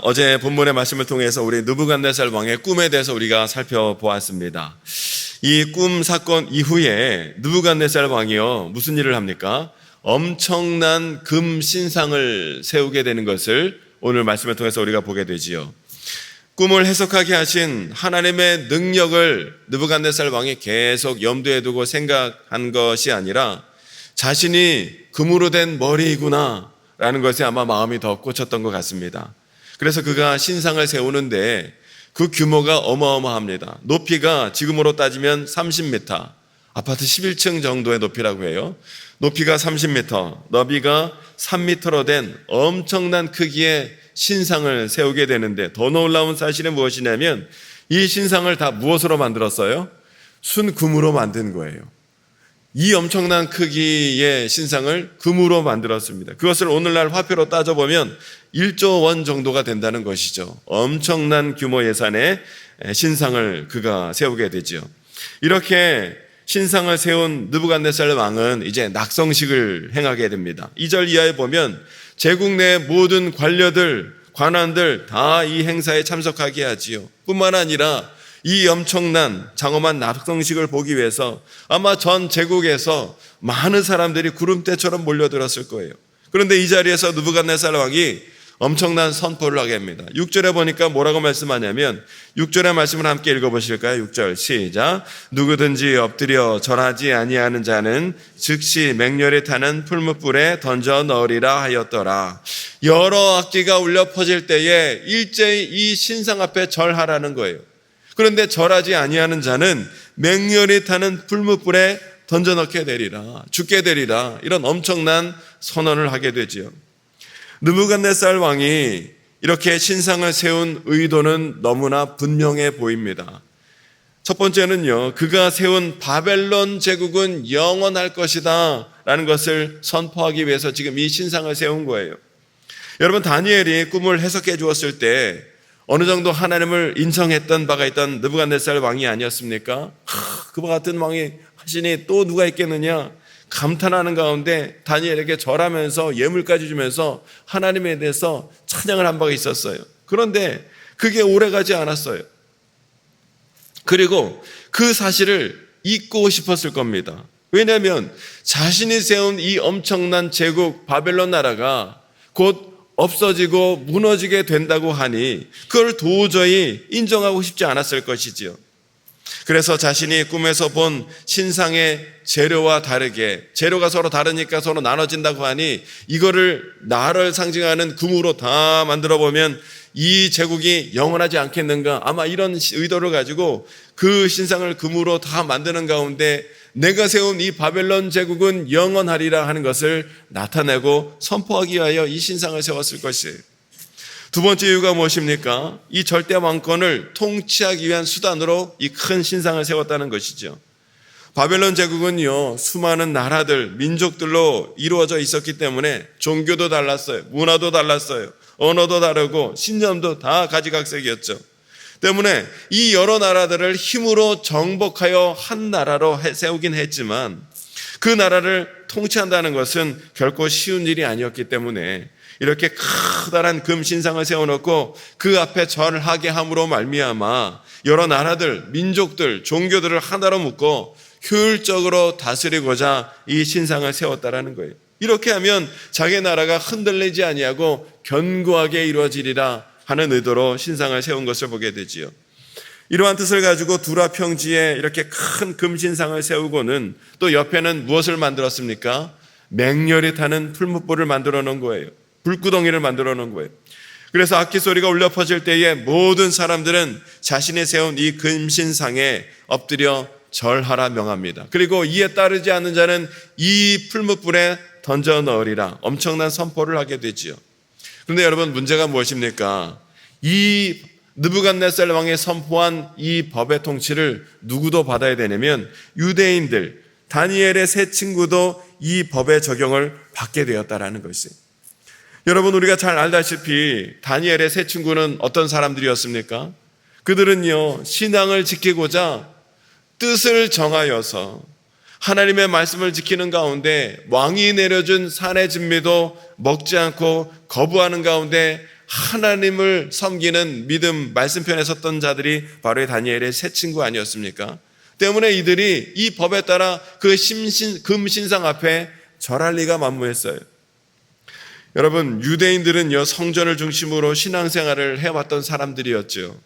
어제 본문의 말씀을 통해서 우리 느부갓네살 왕의 꿈에 대해서 우리가 살펴보았습니다. 이 꿈 사건 이후에 느부갓네살 왕이요 무슨 일을 합니까? 엄청난 금 신상을 세우게 되는 것을 오늘 말씀을 통해서 우리가 보게 되지요. 꿈을 해석하게 하신 하나님의 능력을 느부갓네살 왕이 계속 염두에 두고 생각한 것이 아니라 자신이 금으로 된 머리이구나 라는 것에 아마 마음이 더 꽂혔던 것 같습니다. 그래서 그가 신상을 세우는데 그 규모가 어마어마합니다. 높이가 지금으로 따지면 30m, 아파트 11층 정도의 높이라고 해요. 높이가 30m, 너비가 3m로 된 엄청난 크기의 신상을 세우게 되는데, 더 놀라운 사실은 무엇이냐면 이 신상을 다 무엇으로 만들었어요? 순금으로 만든 거예요. 이 엄청난 크기의 신상을 금으로 만들었습니다. 그것을 오늘날 화폐로 따져보면 1조 원 정도가 된다는 것이죠. 엄청난 규모 예산의 신상을 그가 세우게 되죠. 이렇게 신상을 세운 느부갓네살 왕은 이제 낙성식을 행하게 됩니다. 2절 이하에 보면 제국 내 모든 관료들, 관원들 다 이 행사에 참석하게 하지요. 뿐만 아니라 이 엄청난 장엄한 낙성식을 보기 위해서 아마 전 제국에서 많은 사람들이 구름대처럼 몰려들었을 거예요. 그런데 이 자리에서 느부갓네살 왕이 엄청난 선포를 하게 합니다. 6절에 보니까 뭐라고 말씀하냐면, 6절의 말씀을 함께 읽어보실까요? 6절 시작. 누구든지 엎드려 절하지 아니하는 자는 즉시 맹렬히 타는 풀무불에 던져 넣으리라 하였더라. 여러 악기가 울려 퍼질 때에 일제히 이 신상 앞에 절하라는 거예요. 그런데 절하지 아니하는 자는 맹렬히 타는 풀무불에 던져 넣게 되리라, 죽게 되리라, 이런 엄청난 선언을 하게 되지요. 느부갓네살 왕이 이렇게 신상을 세운 의도는 너무나 분명해 보입니다. 첫 번째는요, 그가 세운 바벨론 제국은 영원할 것이다 라는 것을 선포하기 위해서 지금 이 신상을 세운 거예요. 여러분, 다니엘이 꿈을 해석해 주었을 때 어느 정도 하나님을 인정했던 바가 있던 느부갓네살 왕이 아니었습니까? 그와 같은 왕이 하시니 또 누가 있겠느냐 감탄하는 가운데 다니엘에게 절하면서 예물까지 주면서 하나님에 대해서 찬양을 한 바가 있었어요. 그런데 그게 오래가지 않았어요. 그리고 그 사실을 잊고 싶었을 겁니다. 왜냐하면 자신이 세운 이 엄청난 제국 바벨론 나라가 곧 없어지고 무너지게 된다고 하니 그걸 도저히 인정하고 싶지 않았을 것이지요. 그래서 자신이 꿈에서 본 신상의 재료와 다르게, 재료가 서로 다르니까 서로 나눠진다고 하니 이거를 나를 상징하는 금으로 다 만들어 보면 이 제국이 영원하지 않겠는가, 아마 이런 의도를 가지고 그 신상을 금으로 다 만드는 가운데 내가 세운 이 바벨론 제국은 영원하리라 하는 것을 나타내고 선포하기 위하여 이 신상을 세웠을 것이에요. 두 번째 이유가 무엇입니까? 이 절대 왕권을 통치하기 위한 수단으로 이 큰 신상을 세웠다는 것이죠. 바벨론 제국은요, 수많은 나라들, 민족들로 이루어져 있었기 때문에 종교도 달랐어요. 문화도 달랐어요. 언어도 다르고 신념도 다 가지각색이었죠. 때문에 이 여러 나라들을 힘으로 정복하여 한 나라로 세우긴 했지만 그 나라를 통치한다는 것은 결코 쉬운 일이 아니었기 때문에 이렇게 커다란 금 신상을 세워놓고 그 앞에 절을 하게 함으로 말미암아 여러 나라들, 민족들, 종교들을 하나로 묶고 효율적으로 다스리고자 이 신상을 세웠다라는 거예요. 이렇게 하면 자기 나라가 흔들리지 아니하고 견고하게 이루어지리라 하는 의도로 신상을 세운 것을 보게 되지요. 이러한 뜻을 가지고 두라 평지에 이렇게 큰 금신상을 세우고는 또 옆에는 무엇을 만들었습니까? 맹렬히 타는 풀무불을 만들어 놓은 거예요. 불구덩이를 만들어 놓은 거예요. 그래서 악기 소리가 울려 퍼질 때에 모든 사람들은 자신이 세운 이 금신상에 엎드려 절하라 명합니다. 그리고 이에 따르지 않는 자는 이 풀무불에 던져 넣으리라, 엄청난 선포를 하게 되지요. 그런데 여러분, 문제가 무엇입니까? 이 느부갓네살 왕이 선포한 이 법의 통치를 누구도 받아야 되냐면 유대인들, 다니엘의 세 친구도 이 법의 적용을 받게 되었다라는 것이에요. 여러분, 우리가 잘 알다시피 다니엘의 세 친구는 어떤 사람들이었습니까? 그들은요, 신앙을 지키고자 뜻을 정하여서 하나님의 말씀을 지키는 가운데 왕이 내려준 산의 진미도 먹지 않고 거부하는 가운데 하나님을 섬기는 믿음 말씀편에 섰던 자들이 바로 이 다니엘의 세 친구 아니었습니까? 때문에 이들이 이 법에 따라 그 금신상 앞에 절할 리가 만무했어요. 여러분, 유대인들은요, 성전을 중심으로 신앙생활을 해왔던 사람들이었죠.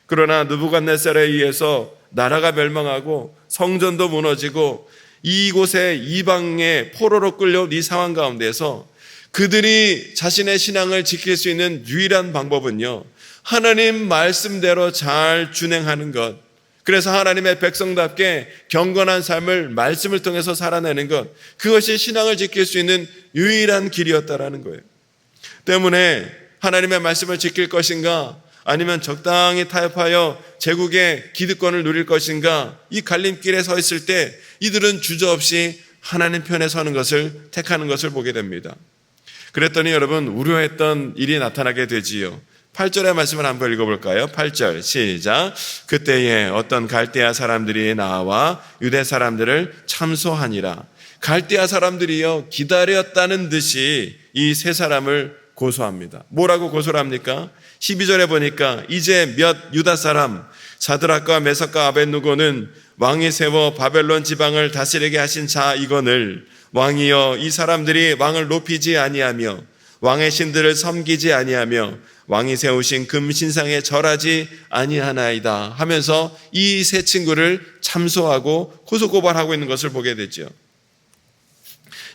그러나 느부갓네살에 의해서 나라가 멸망하고 성전도 무너지고 이곳에 이방의 포로로 끌려온 이 상황 가운데서 그들이 자신의 신앙을 지킬 수 있는 유일한 방법은요, 하나님 말씀대로 잘 준행하는 것, 그래서 하나님의 백성답게 경건한 삶을 말씀을 통해서 살아내는 것, 그것이 신앙을 지킬 수 있는 유일한 길이었다라는 거예요. 때문에 하나님의 말씀을 지킬 것인가, 아니면 적당히 타협하여 제국의 기득권을 누릴 것인가, 이 갈림길에 서 있을 때 이들은 주저없이 하나님 편에 서는 것을 택하는 것을 보게 됩니다. 그랬더니 여러분, 우려했던 일이 나타나게 되지요. 8절의 말씀을 한번 읽어볼까요? 8절 시작. 그때에 어떤 갈대아 사람들이 나와 유대 사람들을 참소하니라. 갈대아 사람들이요, 기다렸다는 듯이 이 세 사람을 고소합니다. 뭐라고 고소를 합니까? 12절에 보니까 이제 몇 유다 사람 사드락과 메삭과 아벳누고는 왕이 세워 바벨론 지방을 다스리게 하신 자이거늘 왕이여, 이 사람들이 왕을 높이지 아니하며 왕의 신들을 섬기지 아니하며 왕이 세우신 금신상에 절하지 아니하나이다 하면서 이 세 친구를 참소하고 고소고발하고 있는 것을 보게 되죠.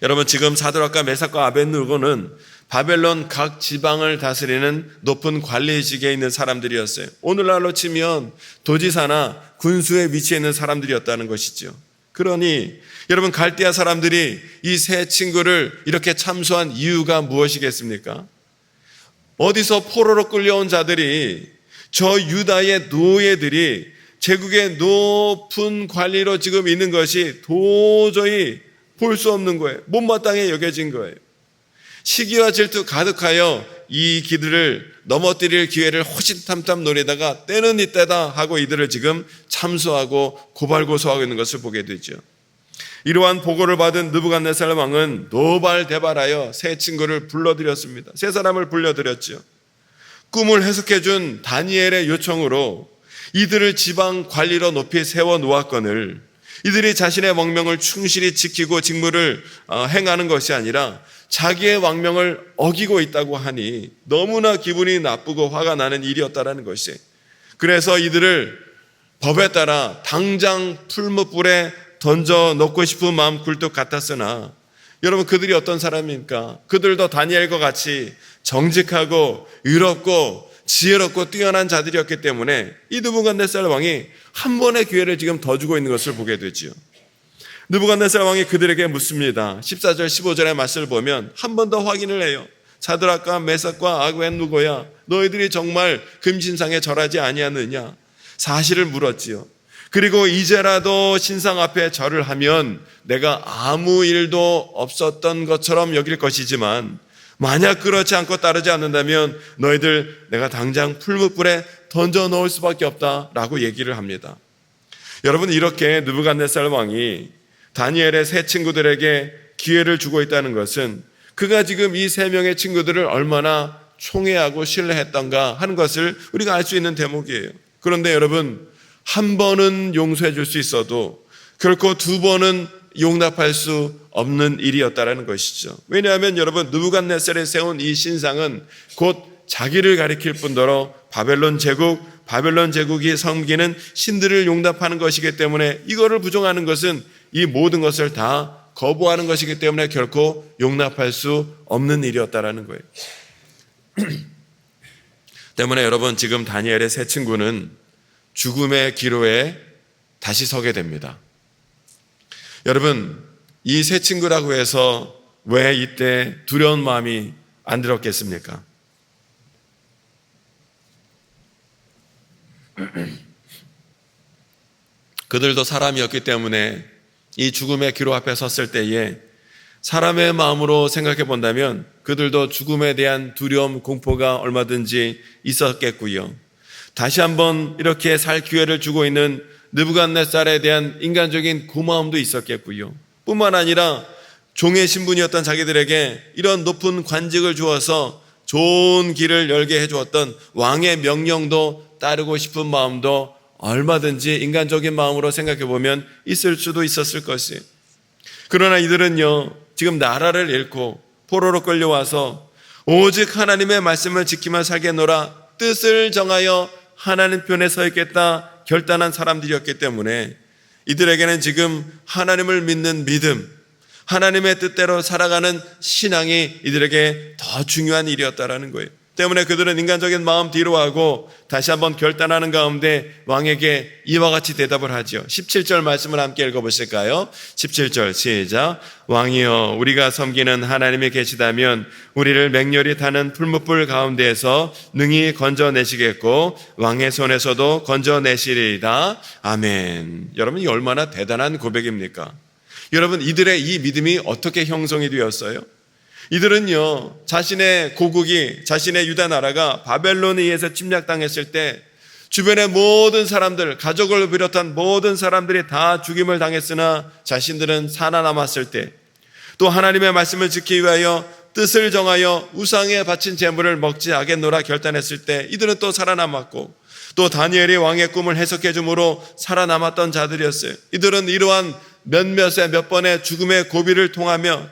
여러분, 지금 사드락과 메삭과 아벳누고는 바벨론 각 지방을 다스리는 높은 관리직에 있는 사람들이었어요. 오늘날로 치면 도지사나 군수에 위치해 있는 사람들이었다는 것이죠. 그러니 여러분, 갈대아 사람들이 이 세 친구를 이렇게 참소한 이유가 무엇이겠습니까? 어디서 포로로 끌려온 자들이 저 유다의 노예들이 제국의 높은 관리로 지금 있는 것이 도저히 볼 수 없는 거예요. 못마땅해 여겨진 거예요. 시기와 질투 가득하여 이 기들을 넘어뜨릴 기회를 호시탐탐 노리다가 때는 이때다 하고 이들을 지금 참소하고 고발고소하고 있는 것을 보게 되죠. 이러한 보고를 받은 느부갓네살 왕은 노발대발하여 세 친구를 불러들였습니다. 세 사람을 불러들였죠. 꿈을 해석해준 다니엘의 요청으로 이들을 지방 관리로 높이 세워 놓았거늘 이들이 자신의 왕명을 충실히 지키고 직무를 행하는 것이 아니라 자기의 왕명을 어기고 있다고 하니 너무나 기분이 나쁘고 화가 나는 일이었다라는 것이, 그래서 이들을 법에 따라 당장 풀무불에 던져 넣고 싶은 마음 굴뚝 같았으나 여러분, 그들이 어떤 사람입니까? 그들도 다니엘과 같이 정직하고 의롭고 지혜롭고 뛰어난 자들이었기 때문에 이 느부갓네살 왕이 한 번의 기회를 지금 더 주고 있는 것을 보게 되지요. 느부갓네살 왕이 그들에게 묻습니다. 14절 15절의 말씀을 보면 한 번 더 확인을 해요. 사드락과 메삭과 아벳누고야, 너희들이 정말 금신상에 절하지 아니하느냐? 사실을 물었지요. 그리고 이제라도 신상 앞에 절을 하면 내가 아무 일도 없었던 것처럼 여길 것이지만 만약 그렇지 않고 따르지 않는다면 너희들 내가 당장 풀무불에 던져 넣을 수밖에 없다라고 얘기를 합니다. 여러분, 이렇게 느부갓네살 왕이 다니엘의 세 친구들에게 기회를 주고 있다는 것은 그가 지금 이 세 명의 친구들을 얼마나 총애하고 신뢰했던가 하는 것을 우리가 알 수 있는 대목이에요. 그런데 여러분, 한 번은 용서해 줄 수 있어도 결코 두 번은 용납할 수 없는 일이었다라는 것이죠. 왜냐하면 여러분, 느부갓네살이 세운 이 신상은 곧 자기를 가리킬 뿐더러 바벨론 제국이 섬기는 신들을 용납하는 것이기 때문에 이거를 부정하는 것은 이 모든 것을 다 거부하는 것이기 때문에 결코 용납할 수 없는 일이었다라는 거예요. 때문에 여러분, 지금 다니엘의 세 친구는 죽음의 기로에 다시 서게 됩니다. 여러분, 이 세 친구라고 해서 왜 이때 두려운 마음이 안 들었겠습니까? 그들도 사람이었기 때문에 이 죽음의 기로 앞에 섰을 때에 사람의 마음으로 생각해 본다면 그들도 죽음에 대한 두려움, 공포가 얼마든지 있었겠고요. 다시 한번 이렇게 살 기회를 주고 있는 느부갓네살에 대한 인간적인 고마움도 있었겠고요. 뿐만 아니라 종의 신분이었던 자기들에게 이런 높은 관직을 주어서 좋은 길을 열게 해주었던 왕의 명령도 따르고 싶은 마음도 얼마든지 인간적인 마음으로 생각해 보면 있을 수도 있었을 것이에요. 그러나 이들은요, 지금 나라를 잃고 포로로 끌려와서 오직 하나님의 말씀을 지키며 살겠노라 뜻을 정하여 하나님 편에 서 있겠다 결단한 사람들이었기 때문에 이들에게는 지금 하나님을 믿는 믿음, 하나님의 뜻대로 살아가는 신앙이 이들에게 더 중요한 일이었다라는 거예요. 때문에 그들은 인간적인 마음 뒤로 하고 다시 한번 결단하는 가운데 왕에게 이와 같이 대답을 하죠. 17절 말씀을 함께 읽어보실까요? 17절 시작. 왕이여, 우리가 섬기는 하나님이 계시다면 우리를 맹렬히 타는 풀무불 가운데에서 능히 건져내시겠고 왕의 손에서도 건져내시리이다. 아멘. 여러분, 이 얼마나 대단한 고백입니까? 여러분, 이들의 이 믿음이 어떻게 형성이 되었어요? 이들은요, 자신의 고국이, 자신의 유다 나라가 바벨론에 의해서 침략당했을 때 주변의 모든 사람들, 가족을 비롯한 모든 사람들이 다 죽임을 당했으나 자신들은 살아남았을 때, 또 하나님의 말씀을 지키기 위하여 뜻을 정하여 우상에 바친 제물을 먹지 않겠노라 결단했을 때 이들은 또 살아남았고, 또 다니엘이 왕의 꿈을 해석해 줌으로 살아남았던 자들이었어요. 이들은 이러한 몇 번의 죽음의 고비를 통하여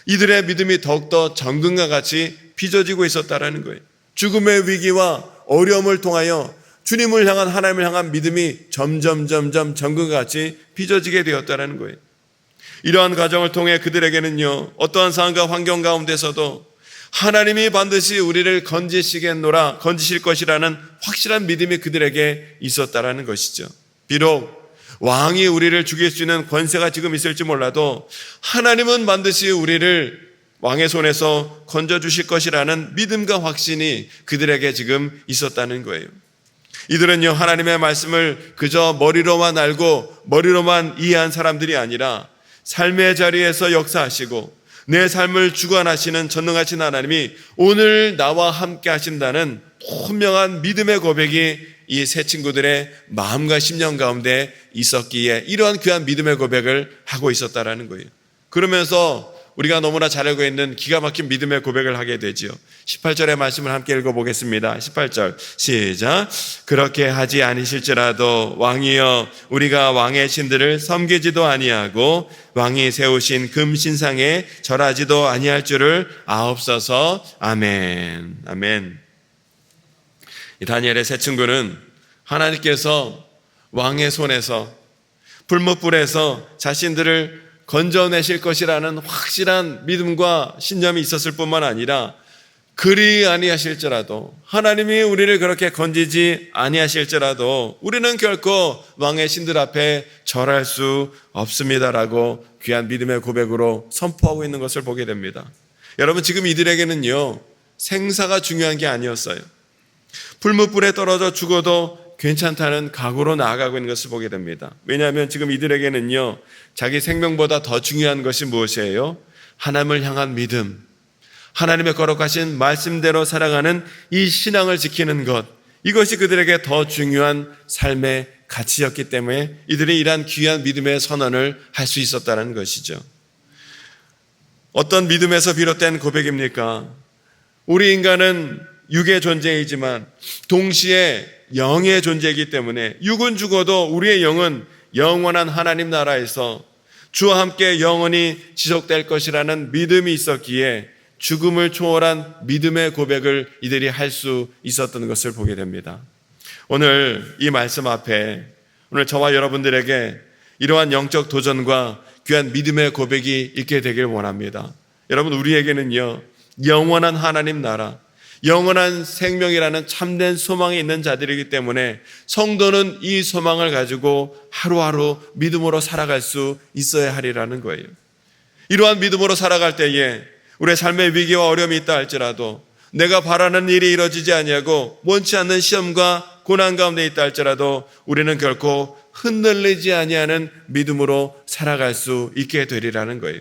이들의 믿음이 더욱더 정금과 같이 빚어지고 있었다라는 거예요. 죽음의 위기와 어려움을 통하여 주님을 향한, 하나님을 향한 믿음이 점점 정금과 같이 빚어지게 되었다라는 거예요. 이러한 과정을 통해 그들에게는요, 어떠한 상황과 환경 가운데서도 하나님이 반드시 우리를 건지실 것이라는 확실한 믿음이 그들에게 있었다라는 것이죠. 비록 왕이 우리를 죽일 수 있는 권세가 지금 있을지 몰라도 하나님은 반드시 우리를 왕의 손에서 건져주실 것이라는 믿음과 확신이 그들에게 지금 있었다는 거예요. 이들은요, 하나님의 말씀을 그저 머리로만 알고 머리로만 이해한 사람들이 아니라 삶의 자리에서 역사하시고 내 삶을 주관하시는 전능하신 하나님이 오늘 나와 함께 하신다는 분명한 믿음의 고백이 이 세 친구들의 마음과 심령 가운데 있었기에 이러한 귀한 믿음의 고백을 하고 있었다라는 거예요. 그러면서 우리가 너무나 잘 알고 있는 기가 막힌 믿음의 고백을 하게 되지요. 18절의 말씀을 함께 읽어보겠습니다. 18절 시작. 그렇게 하지 아니실지라도 왕이여, 우리가 왕의 신들을 섬기지도 아니하고 왕이 세우신 금신상에 절하지도 아니할 줄을 아옵소서. 아멘. 아멘. 이 다니엘의 세 친구는 하나님께서 왕의 손에서 불못불에서 자신들을 건져내실 것이라는 확실한 믿음과 신념이 있었을 뿐만 아니라 그리 아니하실지라도, 하나님이 우리를 그렇게 건지지 아니하실지라도 우리는 결코 왕의 신들 앞에 절할 수 없습니다라고 귀한 믿음의 고백으로 선포하고 있는 것을 보게 됩니다. 여러분, 지금 이들에게는요, 생사가 중요한 게 아니었어요. 불못불에 떨어져 죽어도 괜찮다는 각오로 나아가고 있는 것을 보게 됩니다. 왜냐하면 지금 이들에게는요, 자기 생명보다 더 중요한 것이 무엇이에요? 하나님을 향한 믿음, 하나님의 거룩하신 말씀대로 살아가는 이 신앙을 지키는 것, 이것이 그들에게 더 중요한 삶의 가치였기 때문에 이들이 이러한 귀한 믿음의 선언을 할 수 있었다는 것이죠. 어떤 믿음에서 비롯된 고백입니까? 우리 인간은 육의 존재이지만 동시에 영의 존재이기 때문에 육은 죽어도 우리의 영은 영원한 하나님 나라에서 주와 함께 영원히 지속될 것이라는 믿음이 있었기에 죽음을 초월한 믿음의 고백을 이들이 할 수 있었던 것을 보게 됩니다. 오늘 이 말씀 앞에 오늘 저와 여러분들에게 이러한 영적 도전과 귀한 믿음의 고백이 있게 되길 원합니다. 여러분, 우리에게는요, 영원한 하나님 나라, 영원한 생명이라는 참된 소망이 있는 자들이기 때문에 성도는 이 소망을 가지고 하루하루 믿음으로 살아갈 수 있어야 하리라는 거예요. 이러한 믿음으로 살아갈 때에 우리의 삶의 위기와 어려움이 있다 할지라도, 내가 바라는 일이 이루어지지 아니하고 원치 않는 시험과 고난 가운데 있다 할지라도 우리는 결코 흔들리지 아니하는 믿음으로 살아갈 수 있게 되리라는 거예요.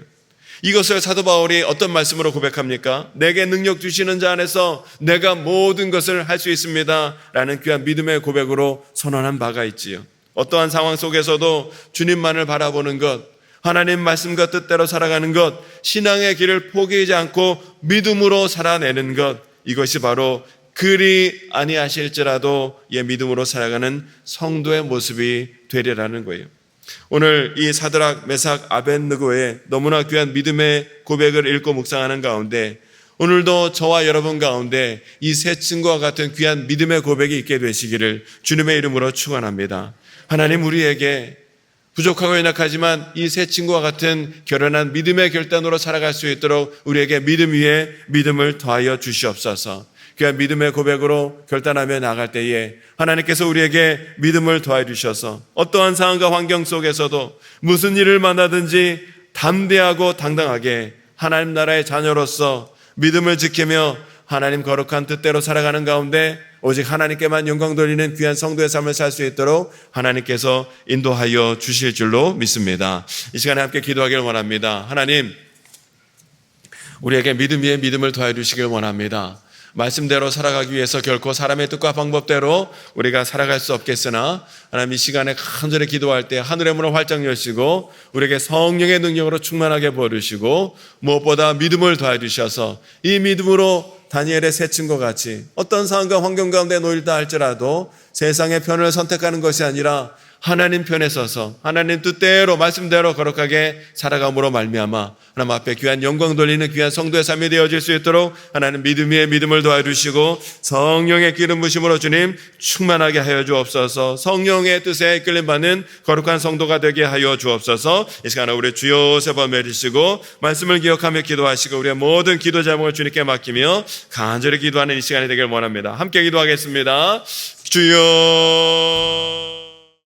이것을 사도 바울이 어떤 말씀으로 고백합니까? 내게 능력 주시는 자 안에서 내가 모든 것을 할 수 있습니다 라는 귀한 믿음의 고백으로 선언한 바가 있지요. 어떠한 상황 속에서도 주님만을 바라보는 것, 하나님 말씀과 뜻대로 살아가는 것, 신앙의 길을 포기하지 않고 믿음으로 살아내는 것, 이것이 바로 그리 아니하실지라도 믿음으로 살아가는 성도의 모습이 되리라는 거예요. 오늘 이 사드락, 메삭, 아벳느고의 너무나 귀한 믿음의 고백을 읽고 묵상하는 가운데 오늘도 저와 여러분 가운데 이 세 친구와 같은 귀한 믿음의 고백이 있게 되시기를 주님의 이름으로 축원합니다. 하나님 우리에게 부족하고 연약하지만 이 세 친구와 같은 결연한 믿음의 결단으로 살아갈 수 있도록 우리에게 믿음 위에 믿음을 더하여 주시옵소서. 귀한 믿음의 고백으로 결단하며 나갈 때에 하나님께서 우리에게 믿음을 더하여 주셔서 어떠한 상황과 환경 속에서도 무슨 일을 만나든지 담대하고 당당하게 하나님 나라의 자녀로서 믿음을 지키며 하나님 거룩한 뜻대로 살아가는 가운데 오직 하나님께만 영광 돌리는 귀한 성도의 삶을 살 수 있도록 하나님께서 인도하여 주실 줄로 믿습니다. 이 시간에 함께 기도하기를 원합니다. 하나님, 우리에게 믿음 위에 믿음을 더해 주시길 원합니다. 말씀대로 살아가기 위해서 결코 사람의 뜻과 방법대로 우리가 살아갈 수 없겠으나 하나님 이 시간에 간절히 기도할 때 하늘의 문을 활짝 여시고 우리에게 성령의 능력으로 충만하게 부어주시고 무엇보다 믿음을 더해 주셔서 이 믿음으로 다니엘의 세 친구와 같이 어떤 상황과 환경 가운데 놓일다 할지라도 세상의 편을 선택하는 것이 아니라 하나님 편에 서서 하나님 뜻대로 말씀대로 거룩하게 살아감으로 말미암아 하나님 앞에 귀한 영광 돌리는 귀한 성도의 삶이 되어질 수 있도록 하나님 믿음 위에 믿음을 도와주시고 성령의 기름 부심으로 주님 충만하게 하여 주옵소서. 성령의 뜻에 이끌림받는 거룩한 성도가 되게 하여 주옵소서. 이 시간에 우리 주여 세 번 매주시고 말씀을 기억하며 기도하시고 우리의 모든 기도 제목을 주님께 맡기며 간절히 기도하는 이 시간이 되길 원합니다. 함께 기도하겠습니다. 주여